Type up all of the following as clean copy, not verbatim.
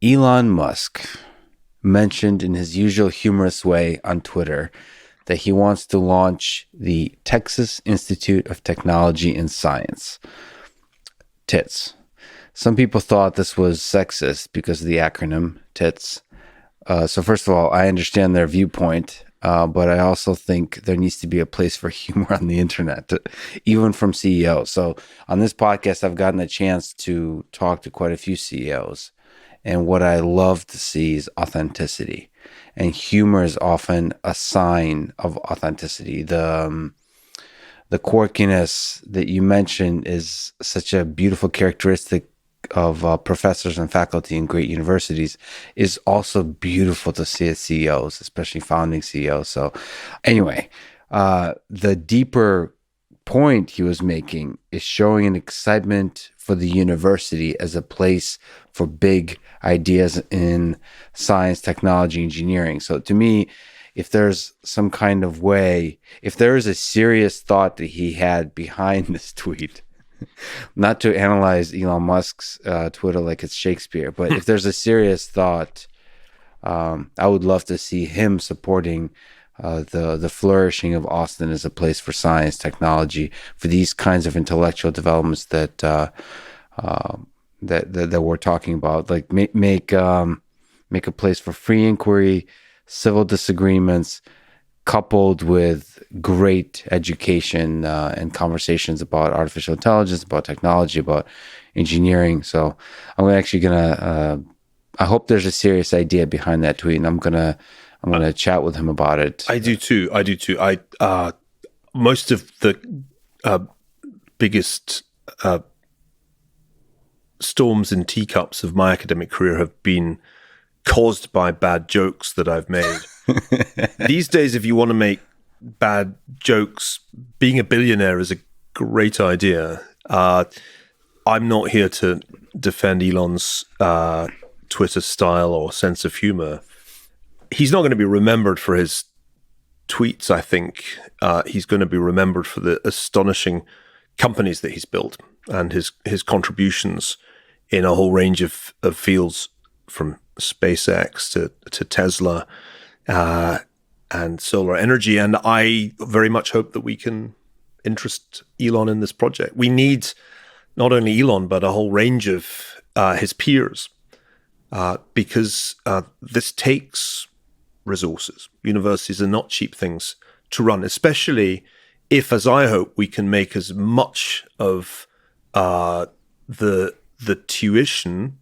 Elon Musk mentioned in his usual humorous way on Twitter that he wants to launch the Texas Institute of Technology and Science. TITS. Some people thought this was sexist because of the acronym TITS. So first of all, I understand their viewpoint, but I also think there needs to be a place for humor on the internet, even from CEOs. So on this podcast, I've gotten a chance to talk to quite a few CEOs. And what I love to see is authenticity. And humor is often a sign of authenticity. The quirkiness that you mentioned is such a beautiful characteristic of professors and faculty in great universities. Is also beautiful to see as CEOs, especially founding CEOs. So anyway, the deeper point he was making is showing an excitement for the university as a place for big ideas in science, technology, engineering. So to me, if there's some kind of way, if there is a serious thought that he had behind this tweet, not to analyze Elon Musk's Twitter like it's Shakespeare, but if there's a serious thought, I would love to see him supporting the flourishing of Austin as a place for science, technology, for these kinds of intellectual developments that we're talking about. Like make a place for free inquiry, civil disagreements, coupled with great education and conversations about artificial intelligence, about technology, about engineering. So I'm actually gonna. I hope there's a serious idea behind that tweet, and I'm gonna chat with him about it. I do too. Most of the biggest storms in teacups of my academic career have been caused by bad jokes that I've made. These days, if you want to make bad jokes, being a billionaire is a great idea. I'm not here to defend Elon's Twitter style or sense of humor. He's not going to be remembered for his tweets, I think. He's going to be remembered for the astonishing companies that he's built and his contributions in a whole range of fields, from SpaceX to Tesla and solar energy. And I very much hope that we can interest Elon in this project. We need not only Elon, but a whole range of his peers, because this takes resources. Universities are not cheap things to run, especially if, as I hope, we can make as much of the tuition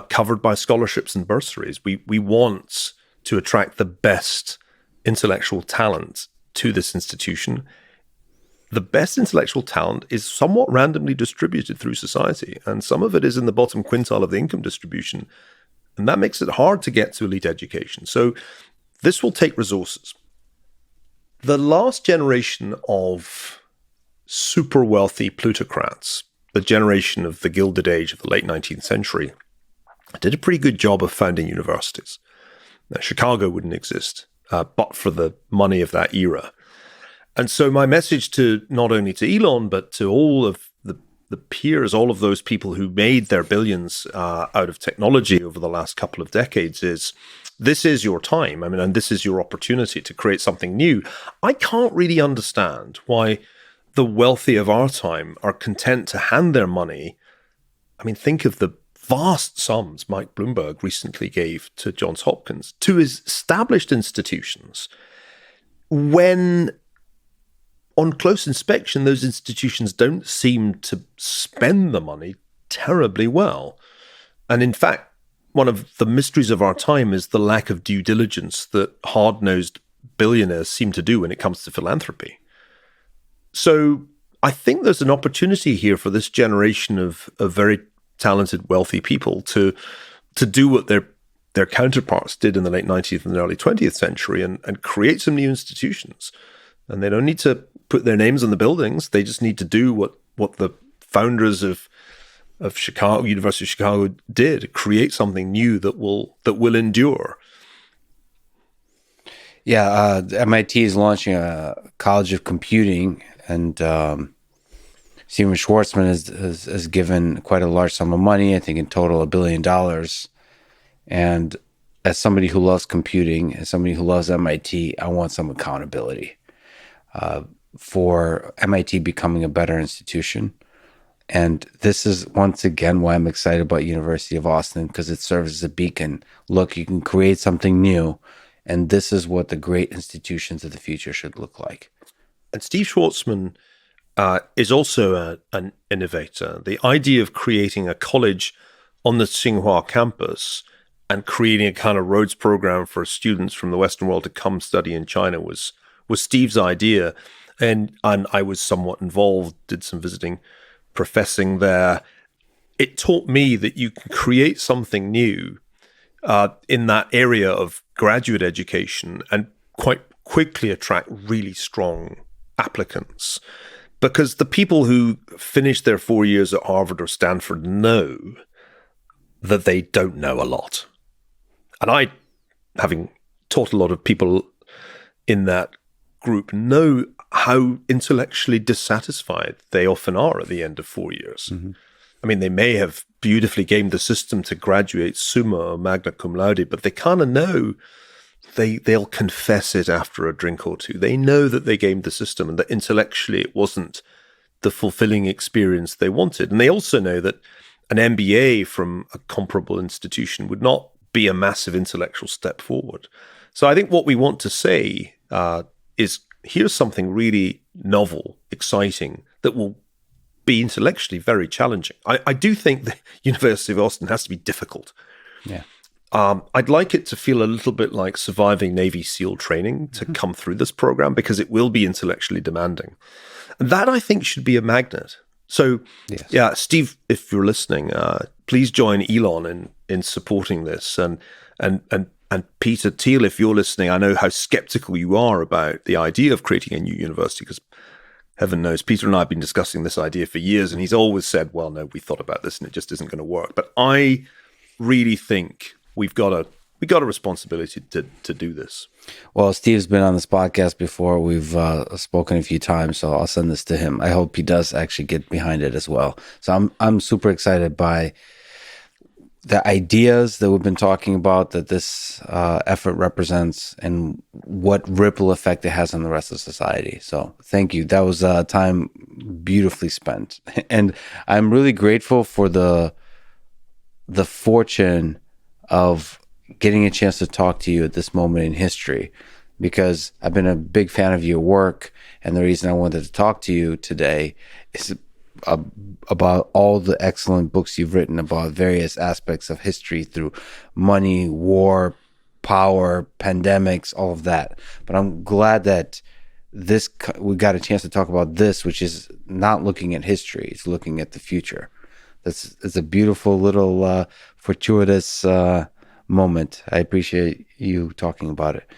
covered by scholarships and bursaries. We want to attract the best intellectual talent to this institution. The best intellectual talent is somewhat randomly distributed through society, and some of it is in the bottom quintile of the income distribution, and that makes it hard to get to elite education. So this will take resources. The last generation of super wealthy plutocrats, the generation of the Gilded Age of the late 19th century, did a pretty good job of founding universities. Now, Chicago wouldn't exist but for the money of that era. And so my message to not only to Elon, but to all of the peers, all of those people who made their billions out of technology over the last couple of decades is, this is your time. I mean, and this is your opportunity to create something new. I can't really understand why the wealthy of our time are content to hand their money. I mean, think of the vast sums Mike Bloomberg recently gave to Johns Hopkins, to his established institutions, when on close inspection, those institutions don't seem to spend the money terribly well. And in fact, one of the mysteries of our time is the lack of due diligence that hard-nosed billionaires seem to do when it comes to philanthropy. So I think there's an opportunity here for this generation of very talented, wealthy people to do what their counterparts did in the late 19th and early 20th century and create some new institutions. And they don't need to put their names on the buildings. They just need to do what the founders of Chicago, University of Chicago did, create something new that will endure. Yeah, MIT is launching a College of Computing, and Steven Schwartzman has given quite a large sum of money, I think in total $1 billion, And as somebody who loves computing, as somebody who loves MIT, I want some accountability for MIT becoming a better institution. And this is once again why I'm excited about University of Austin, because it serves as a beacon. Look, you can create something new, and this is what the great institutions of the future should look like. And Steve Schwartzman is also an innovator. The idea of creating a college on the Tsinghua campus and creating a kind of Rhodes program for students from the Western world to come study in China was Steve's idea. And I was somewhat involved, did some visiting professing there. It taught me that you can create something new in that area of graduate education and quite quickly attract really strong applicants, because the people who finish their 4 years at Harvard or Stanford know that they don't know a lot. And I, having taught a lot of people in that group, know how intellectually dissatisfied they often are at the end of 4 years. Mm-hmm. I mean, they may have beautifully gamed the system to graduate summa or magna cum laude, but they kind of know they'll confess it after a drink or two. They know that they gamed the system and that intellectually it wasn't the fulfilling experience they wanted. And they also know that an MBA from a comparable institution would not be a massive intellectual step forward. So I think what we want to say is, here's something really novel, exciting, that will be intellectually very challenging. I do think the University of Austin has to be difficult. Yeah. I'd like it to feel a little bit like surviving Navy SEAL training to come through this program, because it will be intellectually demanding. And that, I think, should be a magnet. So, yes. Yeah, Steve, if you're listening, please join Elon in supporting this. And Peter Thiel, if you're listening, I know how skeptical you are about the idea of creating a new university, because heaven knows, Peter and I have been discussing this idea for years, and he's always said, well, no, we thought about this and it just isn't going to work. But I really think we've got a responsibility to do this. Well, Steve's been on this podcast before. We've spoken a few times, so I'll send this to him. I hope he does actually get behind it as well. So I'm super excited by the ideas that we've been talking about, that this effort represents, and what ripple effect it has on the rest of society. So thank you. That was time beautifully spent. And I'm really grateful for the fortune of getting a chance to talk to you at this moment in history, because I've been a big fan of your work. And the reason I wanted to talk to you today is about all the excellent books you've written about various aspects of history, through money, war, power, pandemics, all of that. But I'm glad that we got a chance to talk about this, which is not looking at history, it's looking at the future. It's a beautiful little fortuitous moment. I appreciate you talking about it.